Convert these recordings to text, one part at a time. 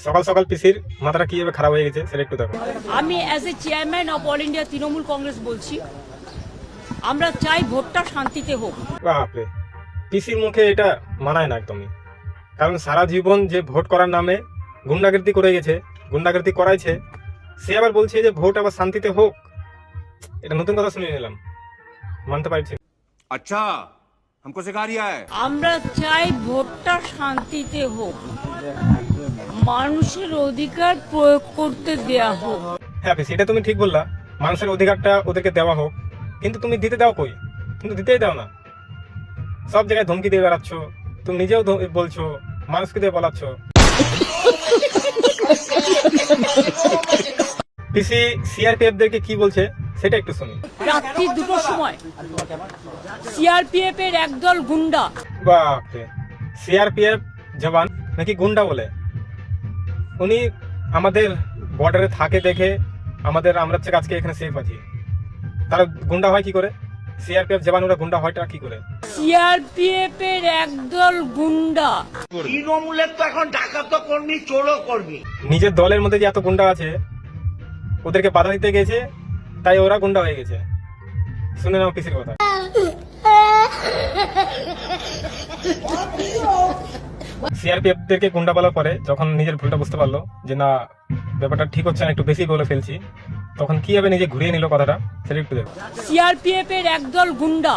সকাল সকাল পিসির মাথাটা কিভাবে খারাপ হয়ে গেছে সেটা একটু দেখো। আমি as a chairman of all India Trinamool Congress বলছি, আমরা চাই ভোটটা শান্তিতে হোক। বাপরে, পিসির মুখে এটা মানায় না একদমই। কারণ সারা জীবন যে ভোট করার নামে গুন্ডাগর্দি করে গেছে, গুন্ডাগর্দি করাইছে, সে আবার বলছে যে ভোট আবার শান্তিতে হোক। এটা নতুন কথা শুনে নিলাম, মানতে পারছি। अच्छा हमको सिखा रिया है। আমরা চাই ভোটটা শান্তিতে হোক, মানুষের অধিকার প্রয়োগ করতে দেয়া হোক। হ্যাঁ পিসি, এটা তুমি ঠিক বললা, মানুষের অধিকারটা ওদেরকে দেওয়া হোক, কিন্তু তুমি দিতে দাও কই? তুমি তো দিতেই দাও না। সব জায়গায় ধমকি দিয়ে বেড়াচ্ছ, তুমি নিজেও বলছো, মানুষকে দিয়ে বলাচ্ছ। পিসি সিআরপিএফ দেরকে কি বলছে সেটা একটু শুনি। রাত্রি 2টোর সময় সিআরপিএফ এর একদল গুন্ডা, বাপরে, সিআরপিএফ জওয়ান নাকি গুন্ডা বলে? উনি আমাদের বর্ডারে থাকে দেখে আমরা হচ্ছে আজকে এখানে সেফ আছি। তারা গুন্ডা হয় কি করে? সিআরপিএফ জওয়ানরা গুন্ডা হয়টা কি করে? সিআরপিএফ এর একদল গুন্ডা তৃণমূলের তো এখন ডাকাত কর্মী, চোরও কর্মী। নিজের দলের মধ্যে যে এত গুন্ডা আছে, ওদেরকে বাধা দিতে গেছে, তাই ওরা গুন্ডা হয়ে গেছে। শুনে নাও পিসির কথা। সিআরপিএফ দেরকে গুন্ডা বলার পরে যখন নিজের ভুলটা বুঝতে পারলো যে না, ব্যাপারটা ঠিক হচ্ছে না, একটু বেশি বলে ফেলছি, তখন কিভাবে নিজে ঘুরিয়ে নিল কথাটা সেটা একটু দেখো। সিআরপিএফ এর একদল গুন্ডা,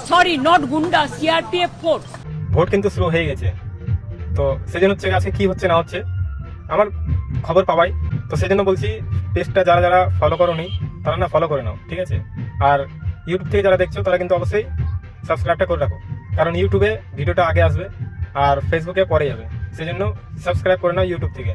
সরি নট গুন্ডা, সিআরপিএফ ফোর্স। ভোট কিন্তু শুরু হয়ে গেছে, তো সেজন্য হচ্ছে আজকে কি হচ্ছে না হচ্ছে আমার খবর পাবাই। তো সেজন্য বলছি, পেজটা যারা যারা ফলো করোনি তারা না ফলো করে নাও, ঠিক আছে? আর ইউটিউব থেকে যারা দেখছো তারা কিন্তু অবশ্যই সাবস্ক্রাইবটা করে রাখো, কারণ ইউটিউবে ভিডিওটা আগে আসবে আর ফেসবুকে পরে যাবে। সেজন্য সাবস্ক্রাইব করে নাও ইউটিউব থেকে।